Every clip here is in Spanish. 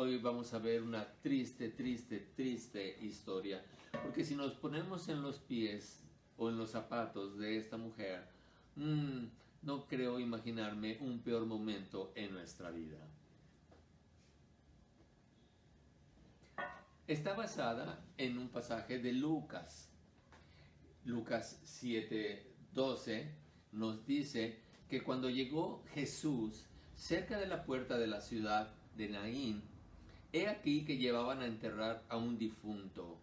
hoy vamos a ver una triste, triste, triste historia. Porque si nos ponemos en los pies o en los zapatos de esta mujer, no creo imaginarme un peor momento en nuestra vida. Está basada en un pasaje de Lucas. Lucas 7:12 nos dice que cuando llegó Jesús cerca de la puerta de la ciudad de Naín, he aquí que llevaban a enterrar a un difunto,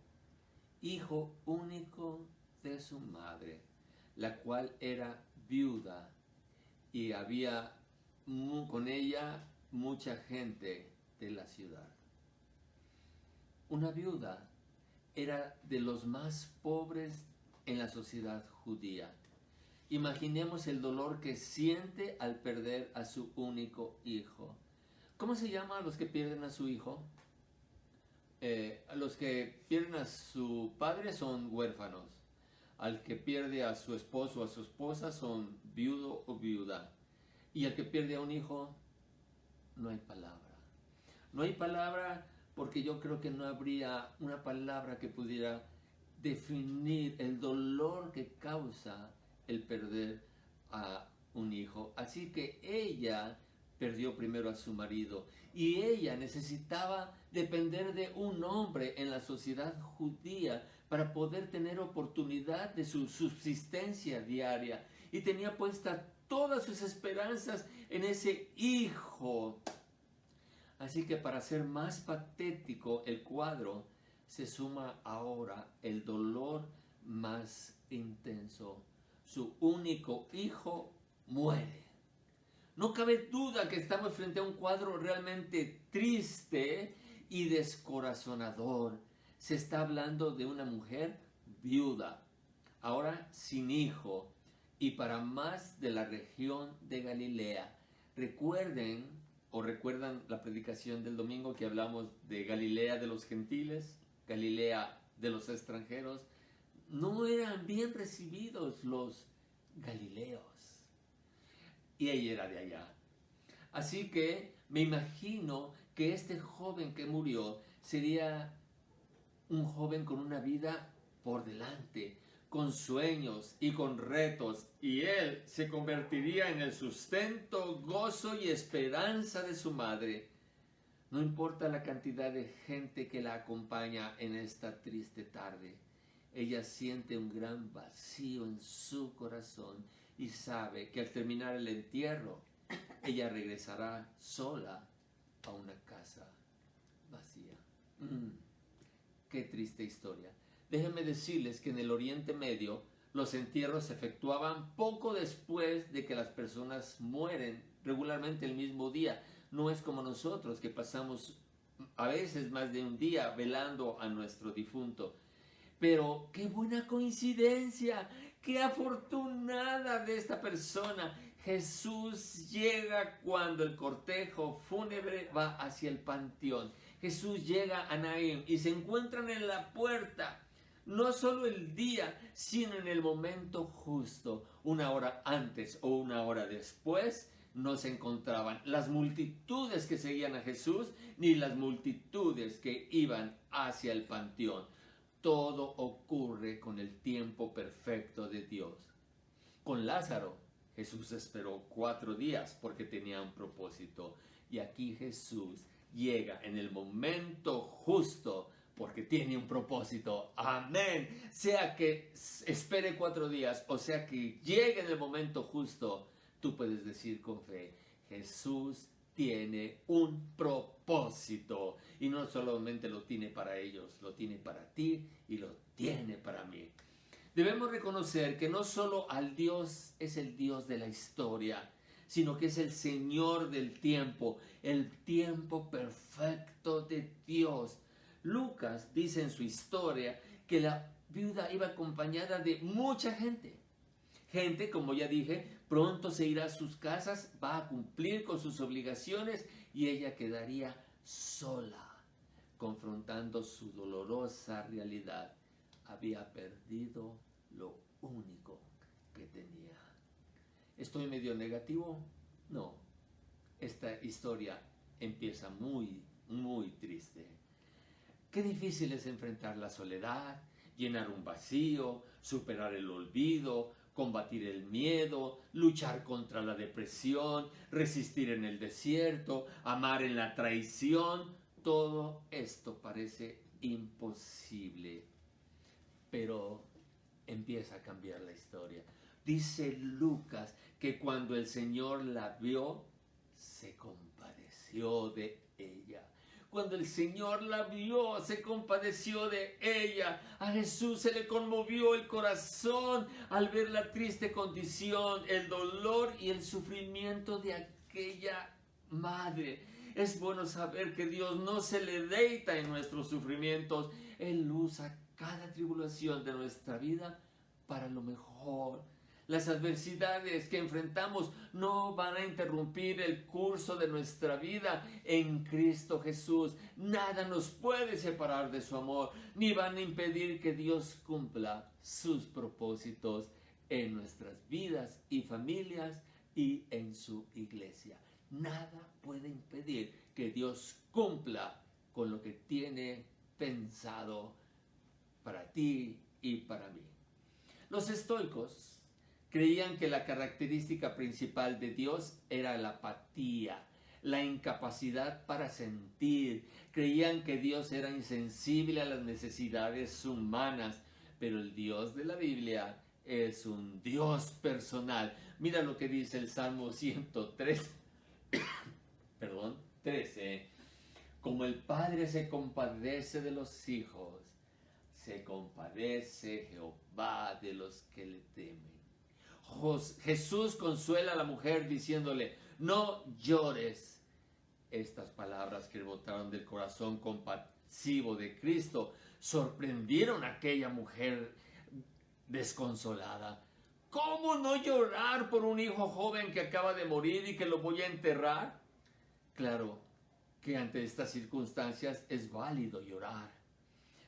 hijo único de su madre, la cual era viuda, y había con ella mucha gente de la ciudad. Una viuda era de los más pobres en la sociedad judía. Imaginemos el dolor que siente al perder a su único hijo. ¿Cómo se llama a los que pierden a su hijo? A los que pierden a su padre son huérfanos. Al que pierde a su esposo o a su esposa son viudo o viuda. Y al que pierde a un hijo, no hay palabra. No hay palabra porque yo creo que no habría una palabra que pudiera definir el dolor que causa el perder a un hijo. Así que ella perdió primero a su marido y ella necesitaba depender de un hombre en la sociedad judía para poder tener oportunidad de su subsistencia diaria, y tenía puestas todas sus esperanzas en ese hijo. Así que para hacer más patético el cuadro, se suma ahora el dolor más intenso. Su único hijo muere. No cabe duda que estamos frente a un cuadro realmente triste y descorazonador. Se está hablando de una mujer viuda, ahora sin hijo, y para más de la región de Galilea. ¿Recuerdan la predicación del domingo que hablamos de Galilea de los gentiles, Galilea de los extranjeros? No eran bien recibidos los galileos. Y ella era de allá. Así que me imagino que este joven que murió sería un joven con una vida por delante, con sueños y con retos, y él se convertiría en el sustento, gozo y esperanza de su madre. No importa la cantidad de gente que la acompaña en esta triste tarde, ella siente un gran vacío en su corazón y sabe que al terminar el entierro, ella regresará sola a una casa vacía. Qué triste historia. Déjenme decirles que en el Oriente Medio los entierros se efectuaban poco después de que las personas mueren, regularmente el mismo día. No es como nosotros, que pasamos a veces más de un día velando a nuestro difunto. Pero qué buena coincidencia, qué afortunada de esta persona. Jesús llega cuando el cortejo fúnebre va hacia el panteón. Jesús llega a Naín y se encuentran en la puerta. No solo el día, sino en el momento justo. Una hora antes o una hora después no se encontraban las multitudes que seguían a Jesús, ni las multitudes que iban hacia el panteón. Todo ocurre con el tiempo perfecto de Dios. Con Lázaro, Jesús esperó 4 días porque tenía un propósito. Y aquí Jesús llega en el momento justo porque tiene un propósito. Amén. Sea que espere 4 días o sea que llegue en el momento justo, tú puedes decir con fe, Jesús tiene un propósito, y no solamente lo tiene para ellos, lo tiene para ti y lo tiene para mí. Debemos reconocer que no solo al Dios es el Dios de la historia, sino que es el Señor del tiempo, el tiempo perfecto de Dios. Lucas dice en su historia que la viuda iba acompañada de mucha gente. Gente, como ya dije, pronto se irá a sus casas, va a cumplir con sus obligaciones y ella quedaría sola, confrontando su dolorosa realidad. Había perdido lo único que tenía. ¿Estoy medio negativo? No. Esta historia empieza muy muy triste. Qué difícil es enfrentar la soledad, llenar un vacío, superar el olvido, combatir el miedo, luchar contra la depresión, resistir en el desierto, amar en la traición. Todo esto parece imposible, pero empieza a cambiar la historia. Dice Lucas que cuando el Señor la vio, se compadeció de ella. Cuando el Señor la vio, se compadeció de ella. A Jesús se le conmovió el corazón al ver la triste condición, el dolor y el sufrimiento de aquella madre. Es bueno saber que Dios no se le deleita en nuestros sufrimientos. Él usa cada tribulación de nuestra vida para lo mejor. Las adversidades que enfrentamos no van a interrumpir el curso de nuestra vida en Cristo Jesús. Nada nos puede separar de su amor, ni van a impedir que Dios cumpla sus propósitos en nuestras vidas y familias y en su iglesia. Nada puede impedir que Dios cumpla con lo que tiene pensado para ti y para mí. Los estoicos creían que la característica principal de Dios era la apatía, la incapacidad para sentir. Creían que Dios era insensible a las necesidades humanas, pero el Dios de la Biblia es un Dios personal. Mira lo que dice el Salmo 103, 13. Como el Padre se compadece de los hijos, se compadece Jehová de los que le temen. Jesús consuela a la mujer diciéndole, no llores. Estas palabras que brotaron del corazón compasivo de Cristo sorprendieron a aquella mujer desconsolada. ¿Cómo no llorar por un hijo joven que acaba de morir y que lo voy a enterrar? Claro que ante estas circunstancias es válido llorar,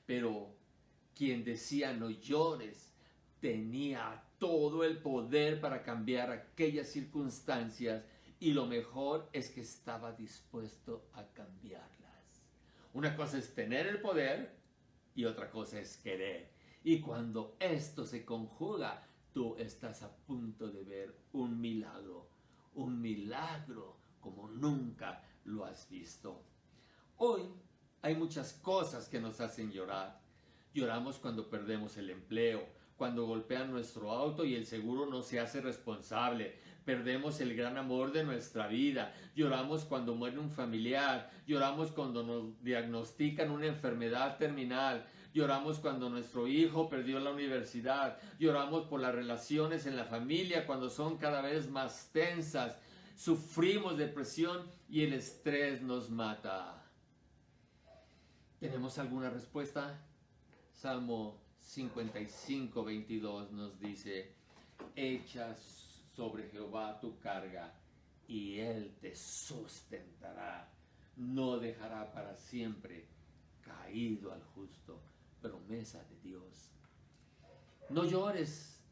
pero quien decía no llores tenía todo el poder para cambiar aquellas circunstancias, y lo mejor es que estaba dispuesto a cambiarlas. Una cosa es tener el poder y otra cosa es querer. Y cuando esto se conjuga, tú estás a punto de ver un milagro como nunca lo has visto. Hoy hay muchas cosas que nos hacen llorar. Lloramos cuando perdemos el empleo, cuando golpean nuestro auto y el seguro no se hace responsable. Perdemos el gran amor de nuestra vida. Lloramos cuando muere un familiar. Lloramos cuando nos diagnostican una enfermedad terminal. Lloramos cuando nuestro hijo perdió la universidad. Lloramos por las relaciones en la familia cuando son cada vez más tensas. Sufrimos depresión y el estrés nos mata. ¿Tenemos alguna respuesta? Salmo 55, 22 nos dice, echa sobre Jehová tu carga y Él te sustentará. No dejará para siempre caído al justo. Promesa de Dios. No llores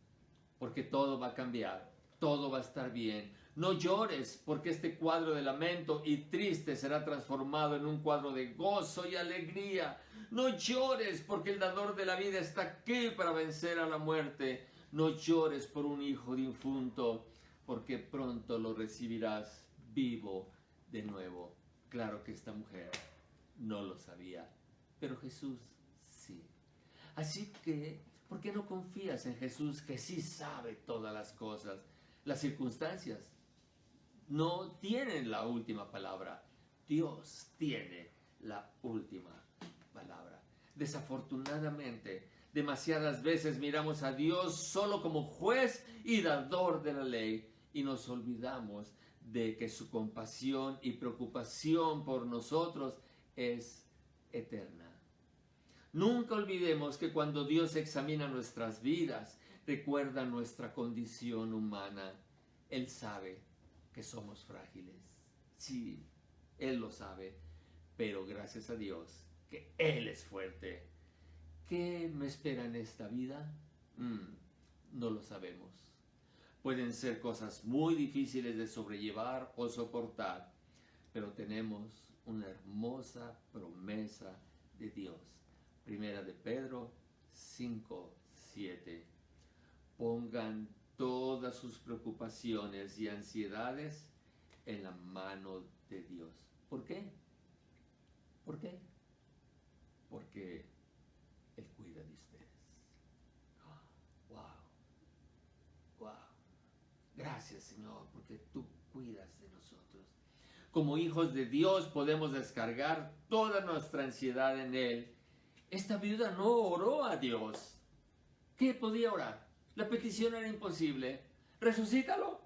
porque todo va a cambiar, todo va a estar bien. No llores porque este cuadro de lamento y triste será transformado en un cuadro de gozo y alegría. No llores porque el dador de la vida está aquí para vencer a la muerte. No llores por un hijo difunto porque pronto lo recibirás vivo de nuevo. Claro que esta mujer no lo sabía, pero Jesús sí. Así que, ¿por qué no confías en Jesús que sí sabe todas las cosas? Las circunstancias no tienen la última palabra. Dios tiene la última palabra. Desafortunadamente, demasiadas veces miramos a Dios solo como juez y dador de la ley y nos olvidamos de que su compasión y preocupación por nosotros es eterna. Nunca olvidemos que cuando Dios examina nuestras vidas, recuerda nuestra condición humana. Él sabe que somos frágiles. Sí, Él lo sabe, pero gracias a Dios que Él es fuerte. ¿Qué me espera en esta vida? No lo sabemos. Pueden ser cosas muy difíciles de sobrellevar o soportar, pero tenemos una hermosa promesa de Dios. Primera de Pedro 5:7. Pongan todas sus preocupaciones y ansiedades en la mano de Dios. ¿Por qué? ¿Por qué? Porque Él cuida de ustedes. Wow, wow. Gracias, Señor, porque tú cuidas de nosotros. Como hijos de Dios podemos descargar toda nuestra ansiedad en Él. Esta viuda no oró a Dios. ¿Qué podía orar? La petición era imposible. Resucítalo.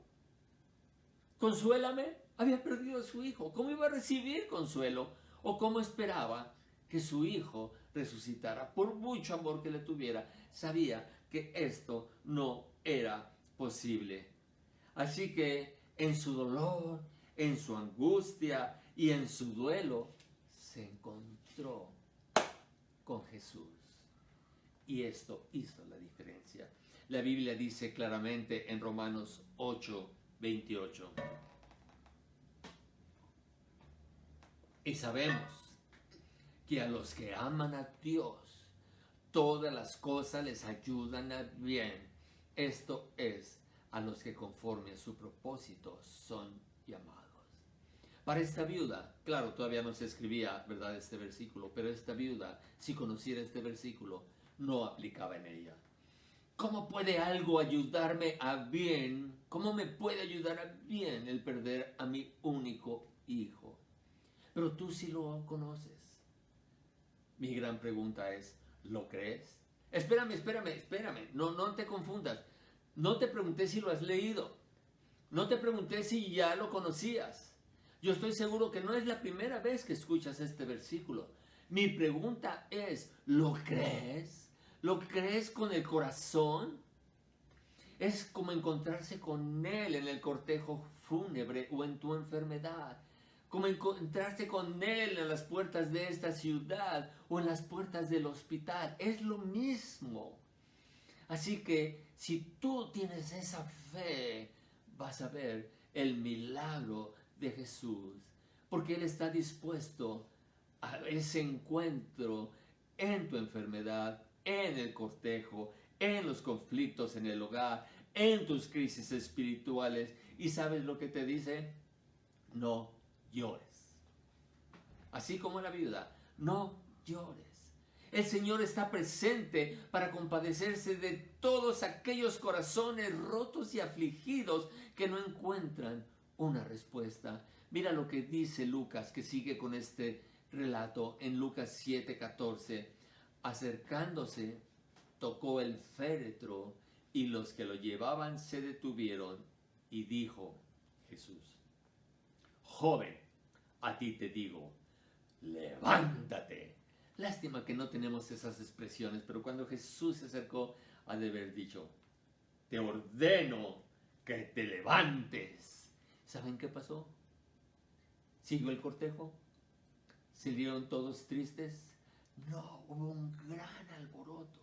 Consuélame. Había perdido a su hijo. ¿Cómo iba a recibir consuelo? ¿O cómo esperaba que su hijo resucitara? Por mucho amor que le tuviera, sabía que esto no era posible. Así que en su dolor, en su angustia y en su duelo, se encontró con Jesús. Y esto hizo la diferencia. La Biblia dice claramente en Romanos 8:28. Y sabemos que a los que aman a Dios, todas las cosas les ayudan a bien. Esto es, a los que conforme a su propósito son llamados. Para esta viuda, claro, todavía no se escribía, ¿verdad?, este versículo, pero esta viuda, si conociera este versículo, no aplicaba en ella. ¿Cómo puede algo ayudarme a bien? ¿Cómo me puede ayudar a bien el perder a mi único hijo? Pero tú sí lo conoces. Mi gran pregunta es, ¿lo crees? Espérame. No te confundas. No te pregunté si lo has leído. No te pregunté si ya lo conocías. Yo estoy seguro que no es la primera vez que escuchas este versículo. Mi pregunta es, ¿lo crees? ¿Lo crees con el corazón? Es como encontrarse con Él en el cortejo fúnebre o en tu enfermedad. Como encontrarse con Él en las puertas de esta ciudad o en las puertas del hospital. Es lo mismo. Así que si tú tienes esa fe, vas a ver el milagro de Jesús. Porque Él está dispuesto a ese encuentro en tu enfermedad, en el cortejo, en los conflictos en el hogar, en tus crisis espirituales. ¿Y sabes lo que te dice? No llores. Así como la viuda, no llores. El Señor está presente para compadecerse de todos aquellos corazones rotos y afligidos que no encuentran una respuesta. Mira lo que dice Lucas, que sigue con este relato en Lucas 7:14. Acercándose, tocó el féretro y los que lo llevaban se detuvieron y dijo Jesús: joven, a ti te digo, levántate. Lástima que no tenemos esas expresiones, pero cuando Jesús se acercó, ha de haber dicho, te ordeno que te levantes. ¿Saben qué pasó? ¿Siguió el cortejo? ¿Salieron todos tristes? No, hubo un gran alboroto.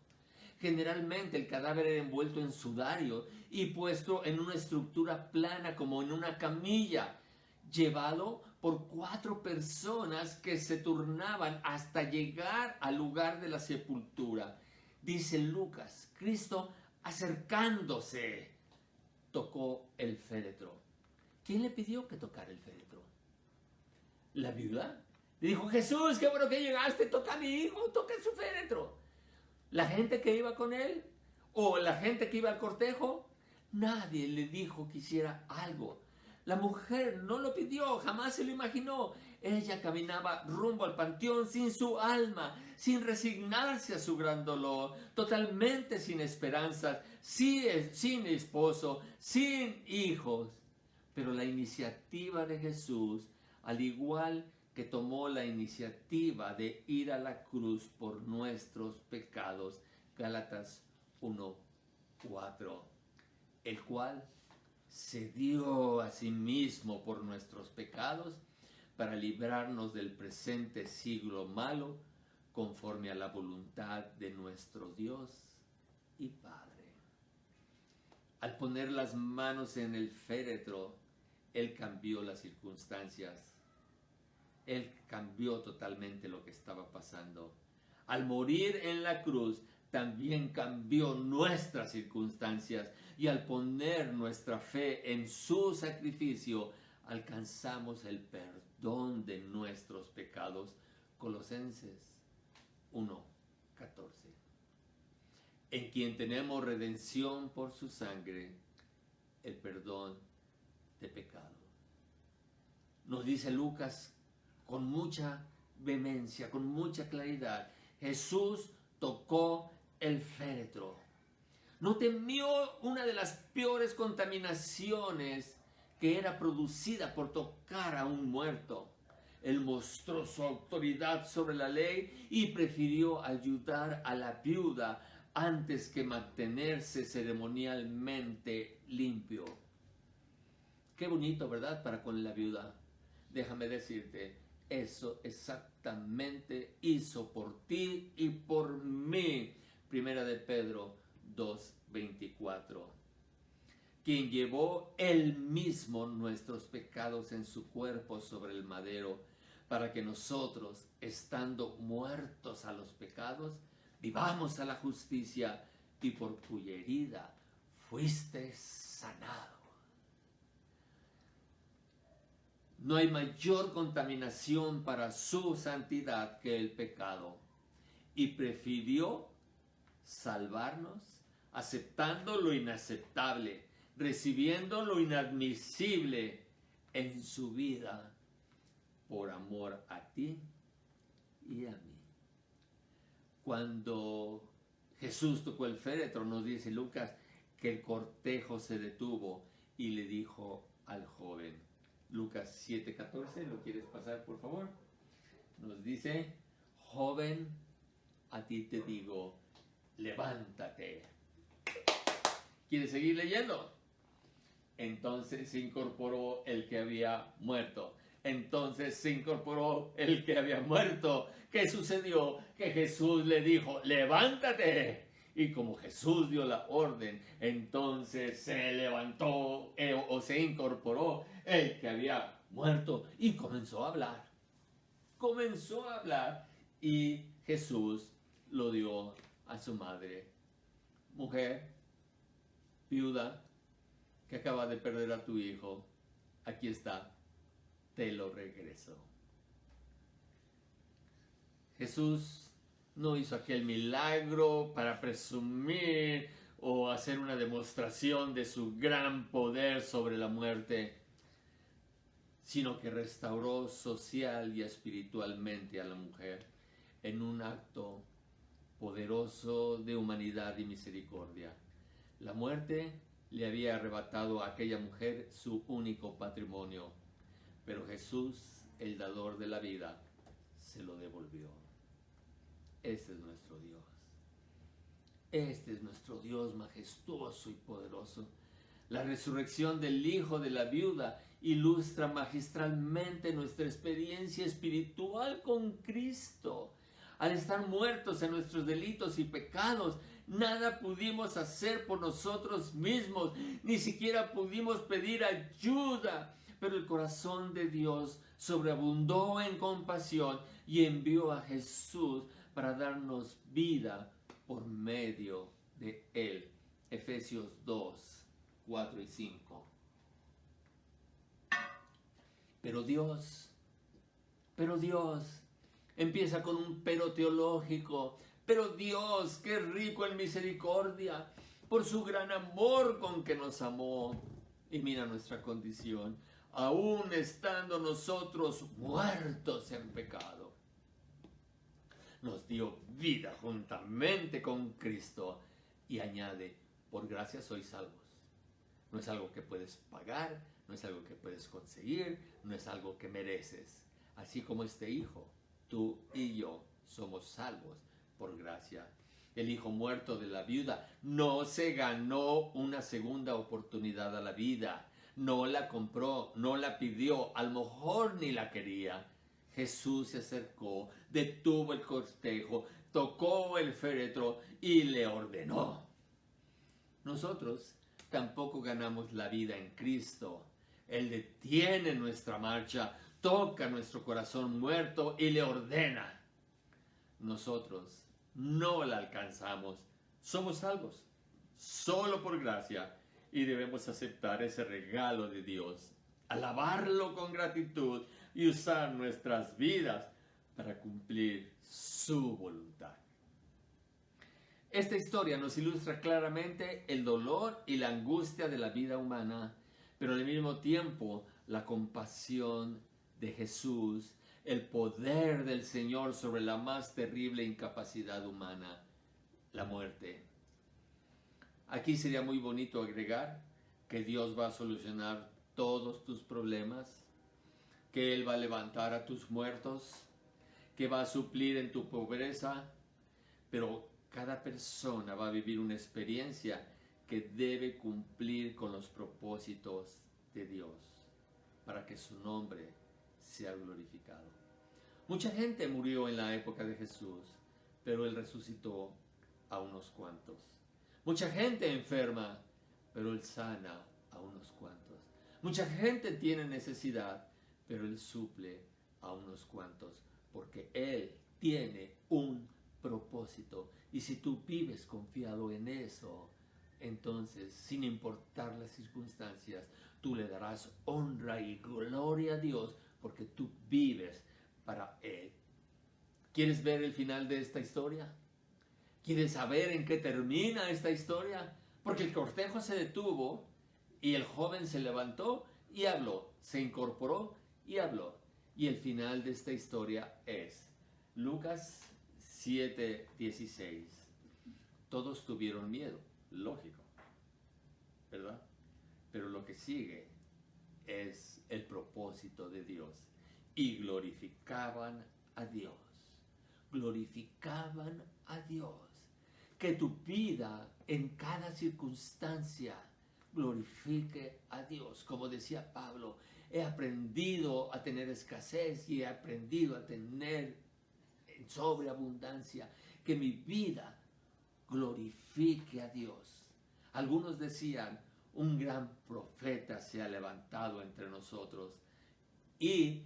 Generalmente el cadáver era envuelto en sudario y puesto en una estructura plana como en una camilla, llevado por 4 personas que se turnaban hasta llegar al lugar de la sepultura. Dice Lucas, Cristo acercándose tocó el féretro. ¿Quién le pidió que tocara el féretro? ¿La viuda? Le dijo, Jesús, qué bueno que llegaste, toca a mi hijo, toca su féretro. ¿La gente que iba con él? ¿O la gente que iba al cortejo? Nadie le dijo que hiciera algo. La mujer no lo pidió, jamás se lo imaginó. Ella caminaba rumbo al panteón sin su alma, sin resignarse a su gran dolor, totalmente sin esperanzas, sin esposo, sin hijos. Pero la iniciativa de Jesús, al igual que tomó la iniciativa de ir a la cruz por nuestros pecados, Gálatas 1:4, el cual se dio a sí mismo por nuestros pecados para librarnos del presente siglo malo, conforme a la voluntad de nuestro Dios y Padre. Al poner las manos en el féretro, Él cambió las circunstancias Él cambió totalmente lo que estaba pasando. Al morir en la cruz, también cambió nuestras circunstancias, y al poner nuestra fe en su sacrificio, alcanzamos el perdón de nuestros pecados. Colosenses 1:14. En quien tenemos redención por su sangre, el perdón de pecado. Nos dice Lucas con mucha vehemencia, con mucha claridad: Jesús tocó el féretro. No temió una de las peores contaminaciones que era producida por tocar a un muerto. Él mostró su autoridad sobre la ley y prefirió ayudar a la viuda antes que mantenerse ceremonialmente limpio. Qué bonito, ¿verdad? Para con la viuda. Déjame decirte, eso exactamente hizo por ti y por mí. Primera de Pedro 2:24. Quien llevó él mismo nuestros pecados en su cuerpo sobre el madero, para que nosotros, estando muertos a los pecados, vivamos a la justicia, y por cuya herida fuiste sanado. No hay mayor contaminación para su santidad que el pecado, y prefirió salvarnos aceptando lo inaceptable, recibiendo lo inadmisible en su vida por amor a ti y a mí. Cuando Jesús tocó el féretro, nos dice Lucas que el cortejo se detuvo y le dijo al joven, Lucas 7:14, ¿lo quieres pasar, por favor? Nos dice: joven, a ti te digo, levántate. ¿Quieres seguir leyendo? Entonces se incorporó el que había muerto. Entonces se incorporó el que había muerto. ¿Qué sucedió? Que Jesús le dijo, levántate. Y como Jesús dio la orden, entonces se levantó o se incorporó el que había muerto y comenzó a hablar. Comenzó a hablar y Jesús lo dio a su madre. Mujer, viuda, que acaba de perder a tu hijo, aquí está, te lo regreso. Jesús no hizo aquel milagro para presumir o hacer una demostración de su gran poder sobre la muerte, sino que restauró social y espiritualmente a la mujer en un acto poderoso de humanidad y misericordia. La muerte le había arrebatado a aquella mujer su único patrimonio, pero Jesús, el dador de la vida, se lo devolvió. Este es nuestro Dios. Este es nuestro Dios majestuoso y poderoso. La resurrección del hijo de la viuda ilustra magistralmente nuestra experiencia espiritual con Cristo. Al estar muertos en nuestros delitos y pecados, nada pudimos hacer por nosotros mismos, ni siquiera pudimos pedir ayuda. Pero el corazón de Dios sobreabundó en compasión y envió a Jesús para darnos vida por medio de Él. Efesios 2:4-5. Pero Dios, empieza con un pero teológico. Pero Dios, qué rico en misericordia, por su gran amor con que nos amó. Y mira nuestra condición, aún estando nosotros muertos en pecado, nos dio vida juntamente con Cristo. Y añade, por gracia sois salvos. No es algo que puedes pagar, no es algo que puedes conseguir, no es algo que mereces. Así como este hijo, tú y yo somos salvos por gracia. El hijo muerto de la viuda no se ganó una segunda oportunidad a la vida. No la compró, no la pidió, a lo mejor ni la quería. Jesús se acercó, detuvo el cortejo, tocó el féretro y le ordenó. Nosotros tampoco ganamos la vida en Cristo. Él detiene nuestra marcha, toca nuestro corazón muerto y le ordena. Nosotros no la alcanzamos. Somos salvos solo por gracia y debemos aceptar ese regalo de Dios, alabarlo con gratitud y usar nuestras vidas para cumplir su voluntad. Esta historia nos ilustra claramente el dolor y la angustia de la vida humana, pero al mismo tiempo la compasión de Jesús, el poder del Señor sobre la más terrible incapacidad humana, la muerte. Aquí sería muy bonito agregar que Dios va a solucionar todos tus problemas, que Él va a levantar a tus muertos, que va a suplir en tu pobreza, pero cada persona va a vivir una experiencia que debe cumplir con los propósitos de Dios para que su nombre sea glorificado. Mucha gente murió en la época de Jesús, pero Él resucitó a unos cuantos. Mucha gente enferma, pero Él sana a unos cuantos. Mucha gente tiene necesidad, pero Él suple a unos cuantos, porque Él tiene un propósito. Y si tú vives confiado en eso, entonces, sin importar las circunstancias, tú le darás honra y gloria a Dios, porque tú vives para Él. ¿Quieres ver el final de esta historia? ¿Quieres saber en qué termina esta historia? Porque el cortejo se detuvo y el joven se levantó y habló, se incorporó y habló. Y el final de esta historia es Lucas 7:16. Todos tuvieron miedo, lógico, ¿verdad? Pero lo que sigue es el propósito de Dios. Y glorificaban a Dios. Glorificaban a Dios. Que tu vida en cada circunstancia glorifique a Dios. Como decía Pablo, he aprendido a tener escasez y he aprendido a tener en sobreabundancia. Que mi vida glorifique a Dios. Algunos decían, un gran profeta se ha levantado entre nosotros. Y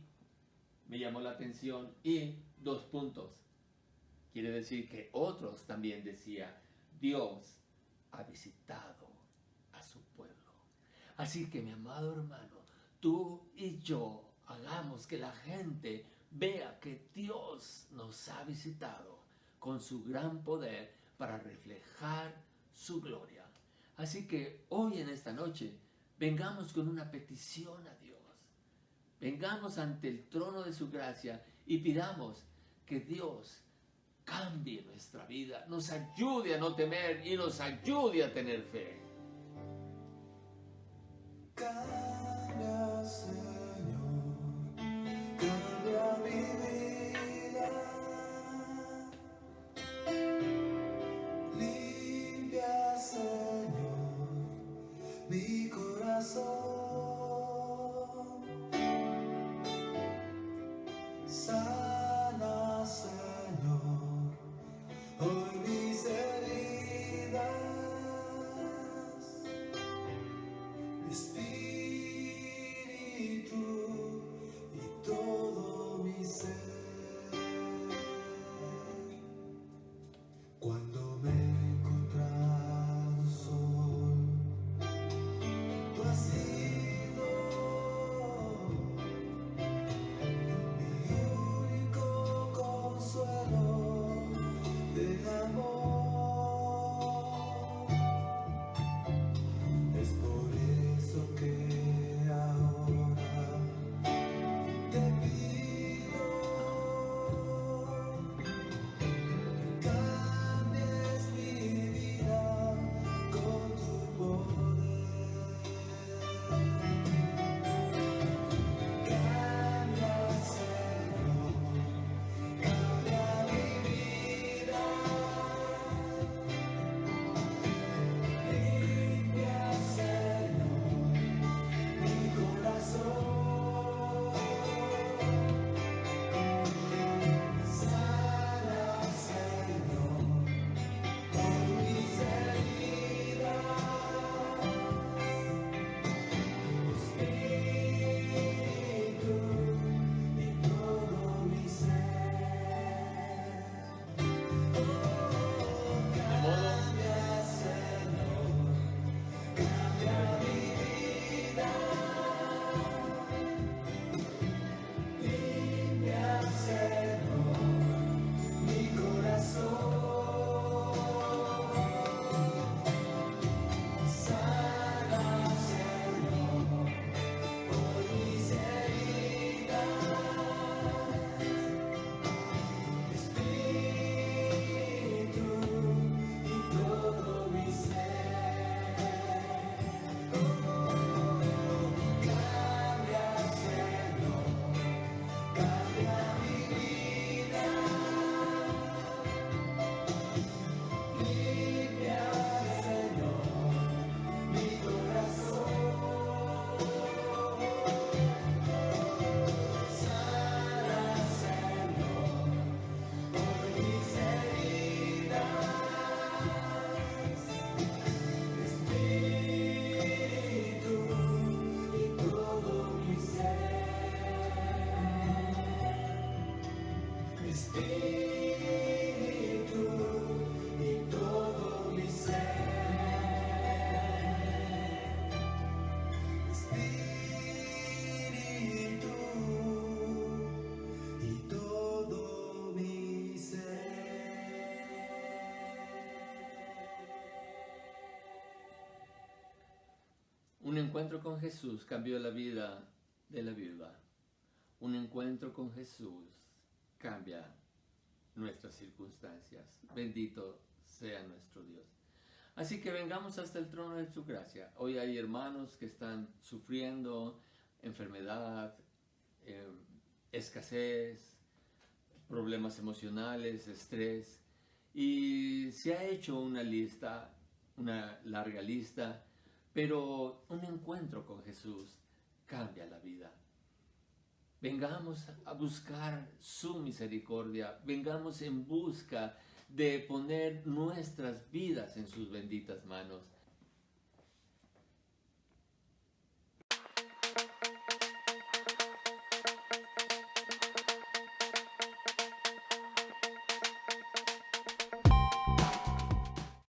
me llamó la atención, y 2 puntos. Quiere decir que otros también decían, Dios ha visitado a su pueblo. Así que mi amado hermano, tú y yo hagamos que la gente vea que Dios nos ha visitado con su gran poder para reflejar su gloria. Así que hoy en esta noche vengamos con una petición a Dios. Vengamos ante el trono de su gracia y pidamos que Dios cambie nuestra vida, nos ayude a no temer y nos ayude a tener fe. Cambia, Señor, cambia mi vida, limpia, Señor, mi corazón, sana, Señor, hoy mis heridas. Espíritu espíritu y todo mi ser. Espíritu y todo mi ser. Un encuentro con Jesús cambió la vida de la viuda. Un encuentro con Jesús cambia nuestras circunstancias. Bendito sea nuestro Dios. Así que vengamos hasta el trono de su gracia. Hoy hay hermanos que están sufriendo enfermedad, escasez, problemas emocionales, estrés. Y se ha hecho una lista, una larga lista, pero un encuentro con Jesús cambia la vida. Vengamos a buscar su misericordia, vengamos en busca de poner nuestras vidas en sus benditas manos.